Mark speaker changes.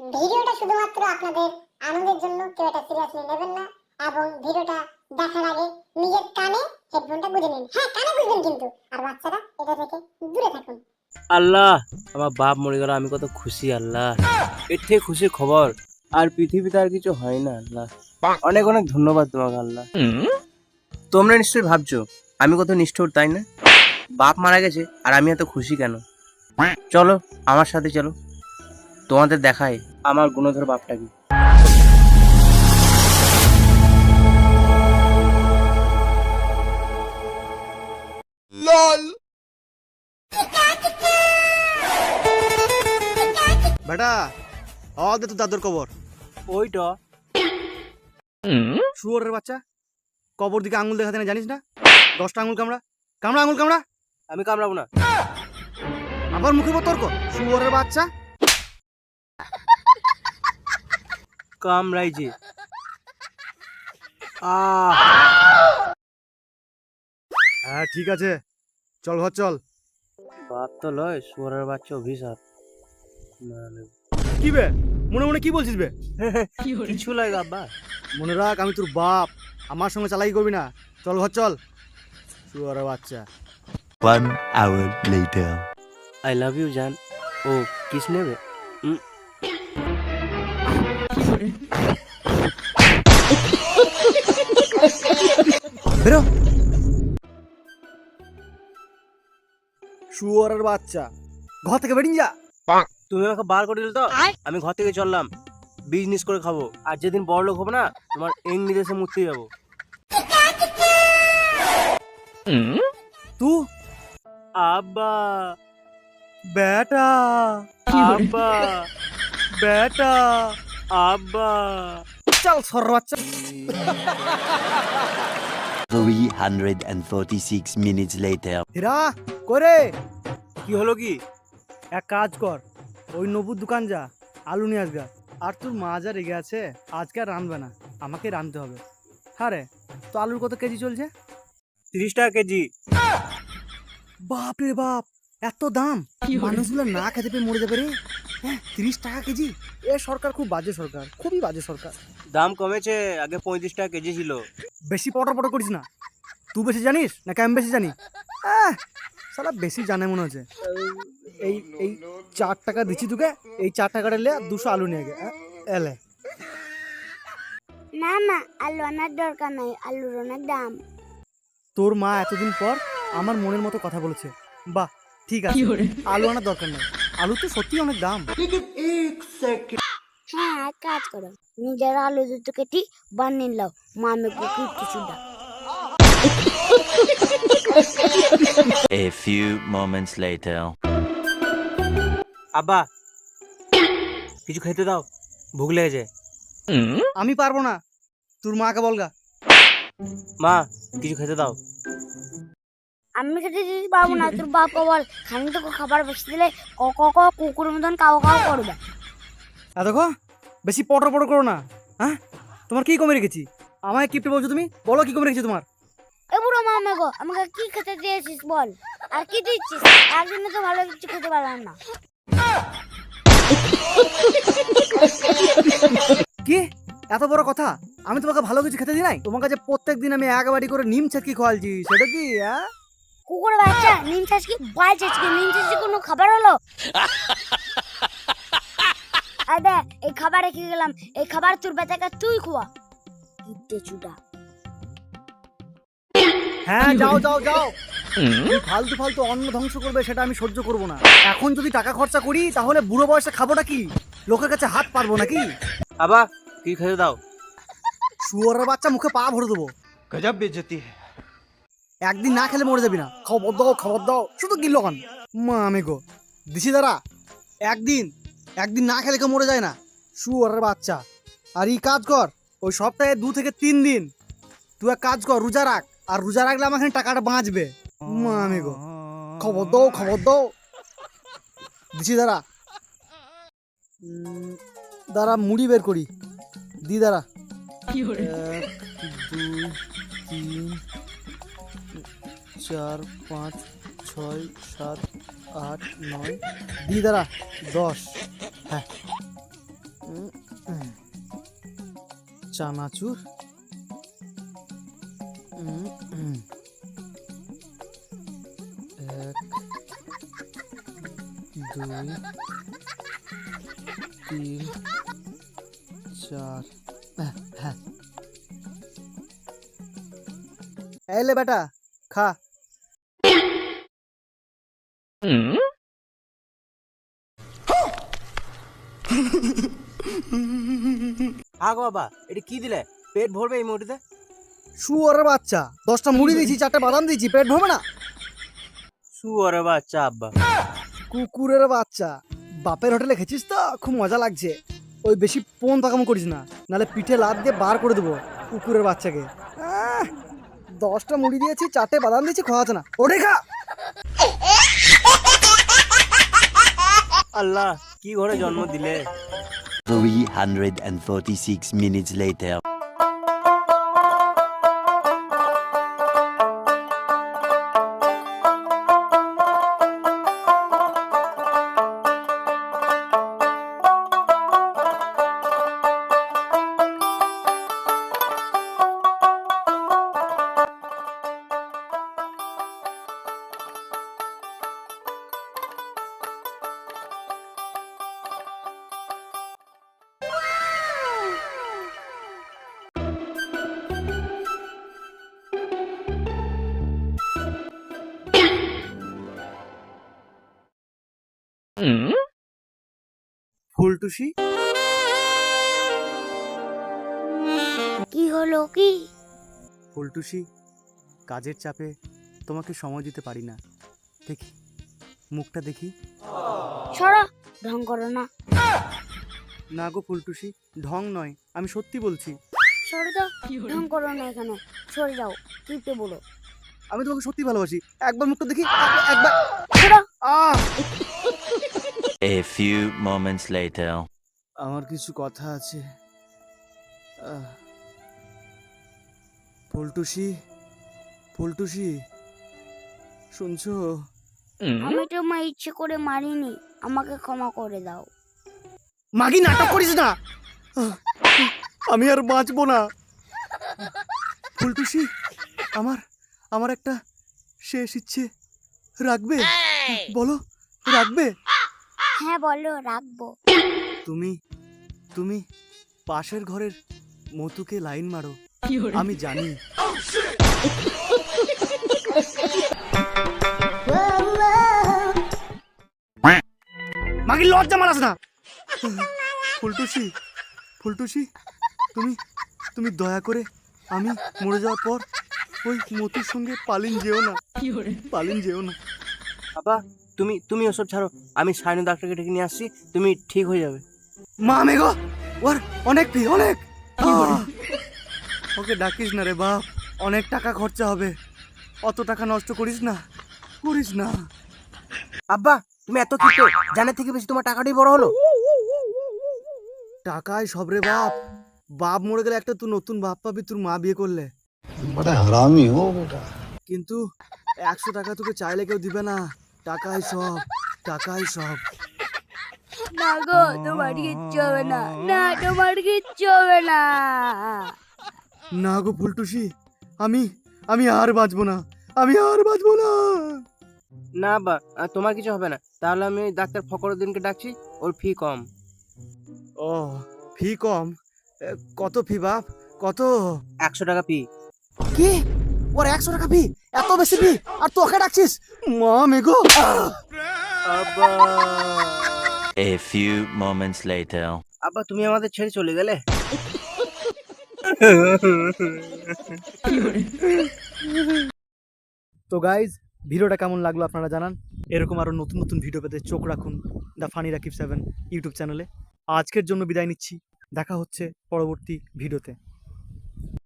Speaker 1: ভিডিওটা শুধুমাত্র আপনাদের আনন্দের জন্য, কেউ এটা সিরিয়াসলি নেবেন না। এবং ভিডিওটা দেখার আগে নিজের কানে হেডফোনটা গুঁজে নিন। হ্যাঁ, কানে গুঁজবেন কিন্তু। আর বাচ্চারা এটা থেকে দূরে থাকুন।
Speaker 2: আল্লাহ, আমার বাপ মরে গেল, আমি কত খুশি আল্লাহ। এর থেকে খুশির খবর আর পৃথিবীতে আর কিছু হয় না আল্লাহ। অনেক অনেক ধন্যবাদ তোমাকে আল্লাহ। তোমরা নিশ্চয়ই ভাবছো আমি কত নিষ্ঠুর, তাই না? বাপ মারা গেছে আর আমি এত খুশি কেন? চলো আমার সাথে চলো, তোমাদের দেখায় আমার গুণধর বাপটা কি।
Speaker 3: বেটা দে তো দাদুর কবর।
Speaker 2: ওইটা
Speaker 3: শুয়োরের বাচ্চা, কবর দিকে আঙুল দেখাতে না জানিস না? 10টা আঙুল কামড়া কামড়া, আঙুল কামড়া।
Speaker 2: আমি কামড়াবো না।
Speaker 3: আবার মুখে তর্ক, শুয়োরের বাচ্চা।
Speaker 2: কামড়াই যে।
Speaker 3: হ্যাঁ ঠিক আছে, চল ঘর চল।
Speaker 2: বাপ তো লয়, শুয়োরের বাচ্চা অভিশাপ।
Speaker 3: কি বে, মনে মনে কি বলছিস বে?
Speaker 2: কিছু লাগে আব্বা।
Speaker 3: মনে রাখ আমি তোর বাপ, আমার সঙ্গে চালাকি করবি না। চল ঘর চল, শুয়োরের বাচ্চা।
Speaker 4: 1 hour later.
Speaker 2: I love you জান। ও কিস নেবে?
Speaker 3: বেরো শুয়োরের বাচ্চা, ঘর থেকে বেরিয়ে যা।
Speaker 2: তুমি আমাকে বার করে দিলে তো আমি ঘর থেকে চললাম, বিজনেস করে খাবো। আর যেদিন বড় লোক হবো না, তোমার এমনি দেশে মুততে যাবো।
Speaker 3: তু
Speaker 2: আব্বা,
Speaker 3: বেটা,
Speaker 2: আব্বা,
Speaker 3: বেটা,
Speaker 2: আব্বা।
Speaker 3: চল সর বাচ্চা।
Speaker 4: 346 minutes later.
Speaker 3: হীরা করে
Speaker 2: কি হলো কি?
Speaker 3: এক কাজ কর, ওই নবুর দোকান যা, আলু নিয়ে আসগা। আর তোর মা যা রেগে আছে, আজকে আর রাঁধবে না, আমাকে রাঁধতে হবে। হ্যাঁ রে, তো আলুর কত কেজি চলছে?
Speaker 2: 30 টাকা কেজি।
Speaker 3: বাপ রে বাপ, এত দাম! মানুষগুলো না খেতে পেয়ে মরে যাবে রে। হ্যাঁ, 30 টাকা কেজি। এ সরকার খুব বাজে সরকার, খুবই বাজে সরকার।
Speaker 2: দাম কমেছে, আগে 35 টাকা কেজি ছিল।
Speaker 3: বেশি পটর পটর করিস না। তুই বেশি জানিস নাকি আমি বেশি জানি? সালা বেশি জানে মনে হচ্ছে। এই এই 4 টাকা দিচ্ছি তোকে, এই 4 টাকাটা লে 200 আলু নিয়ে গে। এলে
Speaker 1: না না, আলু আনার দরকার নাই, আলুর অনেক দাম।
Speaker 3: তোর মা এতদিন পর আমার মনের মতো কথা বলেছে। বাহ, ঠিক আছে, আলু আনার দরকার নেই। আলু তো সত্যি অনেক দাম।
Speaker 1: হ্যাঁ, এক কাজ করো, নিজের আলু দুটো কেটে বানিয়ে নাও, মামে কিছু দাও।
Speaker 4: A few moments later.
Speaker 2: আব্বা, কিছু খেতে দাও, ভুক লেগেছে।
Speaker 3: আমি পারবো না, তোর মাকে বলগা।
Speaker 2: মা, কিছু খেতে দাও।
Speaker 1: আমি খেতে দিতে পারবো না, তোর বাপকে বল। খানি তোকে খাবার বেশি দিলে কুকুরের মতন কাও কাও করবে।
Speaker 3: দেখো, বেশি পটর পটর করো না। হ্যাঁ, তোমার কি কমে রেখেছি? আমায় কিপটে বলছো তুমি? বলো কি কমে রেখেছি তোমার?
Speaker 1: এ বুড়ো মামা গো, আমাকে কি খেতে দিয়েছিস বল, আর কি দিচ্ছিস? একদিনে তো ভালো কিছু খেতে পারলাম না।
Speaker 3: কি এত বড় কথা? আমি তোমাকে ভালো কিছু খেতে দিই নাই? তোমার কাছে প্রত্যেক দিন আমি এক বাটি করে নিম ছাতকি খাওয়ালছি, সেটা কি?
Speaker 1: কুকুর বাচ্চা, নিম চাষ কি বাল চাষ কি? নিম চাষ কি কোনো খাবার হলো? আরে এই খাবার রেখে গেলাম, এই খাবার তোর বেটাকে তুই খোয়া। কিটে চুদা।
Speaker 3: হ্যাঁ, যাও যাও যাও। এই ফালতু ফালতু অন্ন ধ্বংস করবে সেটা আমি সহ্য করব না। এখন যদি টাকা খরচা করি তাহলে বুড়ো বয়সে খাবোটা কি? লোকের কাছে হাত পারবো নাকি?
Speaker 2: আব্বা, কিছু খেতে দাও।
Speaker 3: শুয়োরের বাচ্চা, মুখে পা ভরে দেবো।
Speaker 5: गजब बेइज्जती है।
Speaker 3: একদিন না খেলে মরে যাবি না। খবর দাও, খবর দাও, শুধু গিল্ল খান। মা আমি গো দিছি দাঁড়া, একদিন একদিন না খেলে কেউ মরে যায় না। শুয়োরের বাচ্চা। আর এই কাজ কর, ওই সপ্তাহে 2 থেকে 3 দিন তুই এক কাজ কর, রোজা রাখ। আর রোজা রাখলে আমার এখানে টাকাটা বাঁচবে। মা আমি গো, খবর দাও, খবর দাও, দিছি দাঁড়া। দাঁড়া, মুড়ি বের করি, দি দাঁড়া। 1 2 3 4 5 6 7 8 9, দি দাঁড়া 10। হ্যাঁ, চানাচুর, এক, দুই, তিন, চার। হ্যাঁ, এলে বেটা খা।
Speaker 2: আগো বাবা, এটা কি দিলে? পেট ভরবে এই মুহূর্তে?
Speaker 3: শুয়োরের বাচ্চা, 10টা মুড়ি দিয়েছি, 4টে বাদাম দিয়েছি, পেট ভরবে না?
Speaker 2: শুয়োরে বাচ্চা আব্বা।
Speaker 3: কুকুরের বাচ্চা, বাপের হোটেলে খেয়েছিস তো, খুব মজা লাগছে। ওই বেশি পোন পাকামো করিস না, নাহলে পিঠে লাত দিয়ে বার করে দেবো কুকুরের বাচ্চাকে। 10টা মুড়ি দিয়েছি, 4টে বাদাম দিয়েছি, খাওয়াচ্ছে না, ওঠে খা।
Speaker 2: আল্লাহ, কি ঘরে জন্ম দিলে?
Speaker 4: 346 minutes later.
Speaker 2: ফুলটুসি,
Speaker 5: কি হলো কি?
Speaker 3: ফুলটুসি, কাজের চাপে তোমাকে সময় দিতে পারি না। দেখি মুখটা দেখি।
Speaker 5: সরো, ঢং করো না।
Speaker 3: না গো ফুলটুসি, ঢং নয়, আমি সত্যি বলছি।
Speaker 5: সরো তো, ঢং করো না এখানে, সরে যাও, কিপটে বলো।
Speaker 3: আমি তোমাকে সত্যি ভালোবাসি, একবার মুখটা দেখি, একবার।
Speaker 5: সরো।
Speaker 3: আহ
Speaker 4: A few moments later.
Speaker 3: আমার কিছু কথা আছে। ফুলটুসি, ফুলটুসি, শুনছো?
Speaker 5: আমি তোমার ইচ্ছে করে মারিনি, আমাকে ক্ষমা করে দাও।
Speaker 3: মাগি, নাটক করিস না, আমি আর বাঁচবো না। ফুলটুসি, আমার আমার একটা শেষ ইচ্ছে রাখবে? বলো, রাখবে?
Speaker 5: হ্যাঁ বলো, রাখবো।
Speaker 3: তুমি তুমি পাশের ঘরের মতুকে লাইন মারো, আমি জানি। মাগি, লজ্জা মারাস না। ফুলটুসি, ফুলটুসি, তুমি তুমি দয়া করে আমি মরে যাওয়ার পর ওই মতুর সঙ্গে পালিন যেও না, পালিন যেও না।
Speaker 2: বাবা, তুমি ওসব ছাড়ো, আমি সাইনু ডাক্তারকে ডেকে নিয়ে আসছি, তুমি ঠিক হয়ে যাবে।
Speaker 3: মা মেঘো, ওর অনেক ফি, অনেক। ওকে ডাকিস না রে বাপ, অনেক টাকা খরচা হবে, অত টাকা নষ্ট করিস না, করিস না।
Speaker 2: আব্বা, তুমি এত কি জানের থেকে বেশি তোমার টাকাটাই বড় হলো।
Speaker 3: টাকায় সব রে বাপ, বাপ মরে গেলে একটা তুই নতুন বাপ পাবি, তোর মা বিয়ে করলে।
Speaker 6: बड़ा हरामी हो बेटा।
Speaker 3: কিন্তু 100 টাকা তোকে চাইলে কেউ দিবে না, টাকাই সব, টাকাই সব।
Speaker 5: না গো, তোমার কিচ্ছু হবে না, না তোমার কিচ্ছু হবে না।
Speaker 3: না গো ফুলটুসি, আমি আমি আর বাঁচবো না, আমি আর বাঁচবো না।
Speaker 2: না বা, তোমার কিছু হবে না। তাহলে আমি ওই ডাক্তার ফকরুদ্দিনকে ডাকছি, ওর ফি কম।
Speaker 3: ও, ফি কম? কত ফি বাপ, কত?
Speaker 2: 100 টাকা ফি।
Speaker 3: কি, ওর 100 টাকা ফি? এত বেশি ফি, আর তোকে ডাকছিস? মা মেঘো।
Speaker 2: আব্বা,
Speaker 4: A few moments later.
Speaker 2: আব্বা, তুমি আমাদের ছেড়ে চলে গেলে।
Speaker 3: তো গাইজ, ভিডিওটা কেমন লাগলো আপনারা জানান। এরকম আরো নতুন নতুন ভিডিও পেতে চোখ রাখুন দ্য ফানি রাকিব 7 ইউটিউব চ্যানেলে। আজকের জন্য বিদায় নিচ্ছি, দেখা হচ্ছে পরবর্তী ভিডিওতে।